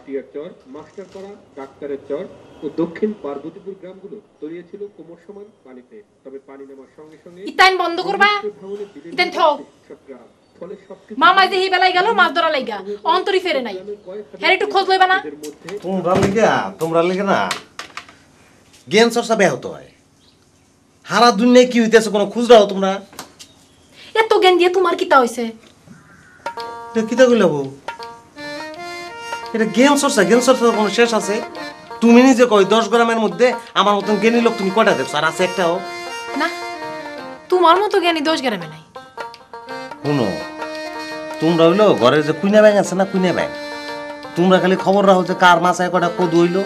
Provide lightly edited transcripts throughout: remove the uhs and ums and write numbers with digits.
ভাটিয়ার চর, মাস্টারপাড়া, ডাক্তারের চর ও দক্ষিণ পার্বতীপুর গ্রামগুলো তলিয়েছিল কোমর সমান পানিতে। তবে পানি নামার সঙ্গে সঙ্গে ইতাইন বন্ধ করবা, ইতাইন থাও। মামা যে বেলায় গেল মাছ ধরা লাইগা অন্তরি ফেরে নাই, হ্যাঁ একটু খোঁজ লইবা না? তোমরা লিগে না জ্ঞান চর্চা ব্যাহত হয়। হারা দুনিয়ায় কি হইতেছে কোনো খুঁজ রাখো তোমরা? এত জ্ঞান দিয়ে তোমার কিতা হইছে? কিতা কইলা বউ? এটা জ্ঞান চর্চা কোনো শেষ আছে? তুমি নিজে কই 10 গ্রামের মধ্যে আমার মতন জ্ঞানী লোক তুমি কয়টা দেখছো? আর আছে একটাও না। তোমার মতো জ্ঞানী 10 গ্রামে নাই। শুনো, তোমরা হইলো ঘরের যে কুইনা ব্যাং আছে না, কুইনা ব্যাং, তোমরা খালি খবর রাখো যে কার মাছায় কয়টা কদু হইলো,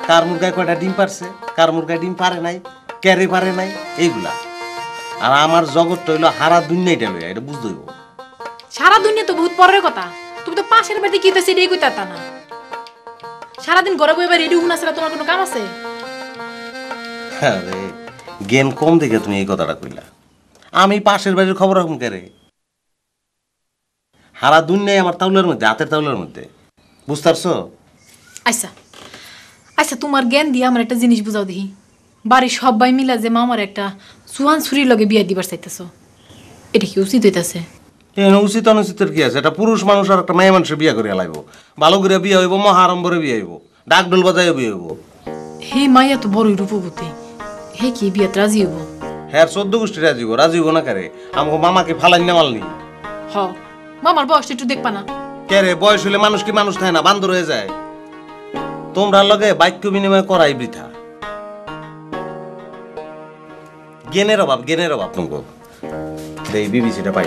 কার মুরগায় কয়টা ডিম পারছে, কার মুরগায় ডিম পারে নাই, ক্যারে পারে নাই, এইগুলা। আর আমার জগৎটা হইলো হারা দুনিয়াটা লইয়া, এটা বুঝতে হইব। সারা দুনিয়া তো বহুত পরের কথা। তুমি তো পাশের বাড়িতে কি হইতাছে এটাই কইতা তা না। সারাদিন ঘরে বইবা রেডি হুনা ছাড়া তোমার কোনো কাম আছে? আরে জ্ঞান কম দেখে তুমি এই কথাটা কইলা। আমি পাশের বাড়ির খবর রাখুন কে রে? হারা দুনিয়ায় আমার তাউলের মধ্যে, হাতের তাউলের মধ্যে, বুঝতে পারছো? আচ্ছা আচ্ছা, তোমার জ্ঞান দিয়ে আমার একটা জিনিস বুঝাও দেখি। বাড়ির সবাই মিলা যে মামার একটা সুহান ছুরির লগে বিয়া দিবার চাইতেছো, এটা কি উচিত হইতাছে? উচিত অনুচিতের কি আছে? এটা পুরুষ মানুষ আর একটা মেয়ে মানুষের বিয়া করে লাইব, ভালো করে বিয়ে হইব, মহারম্বরে বিয়ে হইব, ডাক ডোল বাজাইও বিয়ে হইব। হে মাইয়া তো বড়ই রূপবতী, হে কি বিয়াত রাজি হইব? হ্যাঁ 14 গোষ্ঠী রাজি হইব না কারে? আমাকে মামাকে ফালাই না মালনি। হ, মামার বয়সটা একটু দেখবা না? কে রে, বয়স হইলে মানুষ কি মানুষ থাকে না, বান্দর হয়ে যায়? তোমরা লগে বাক্য বিনিময় করাই বৃথা। জ্ঞানের অভাব তোমাকে। এই বিবিসিটা পাই।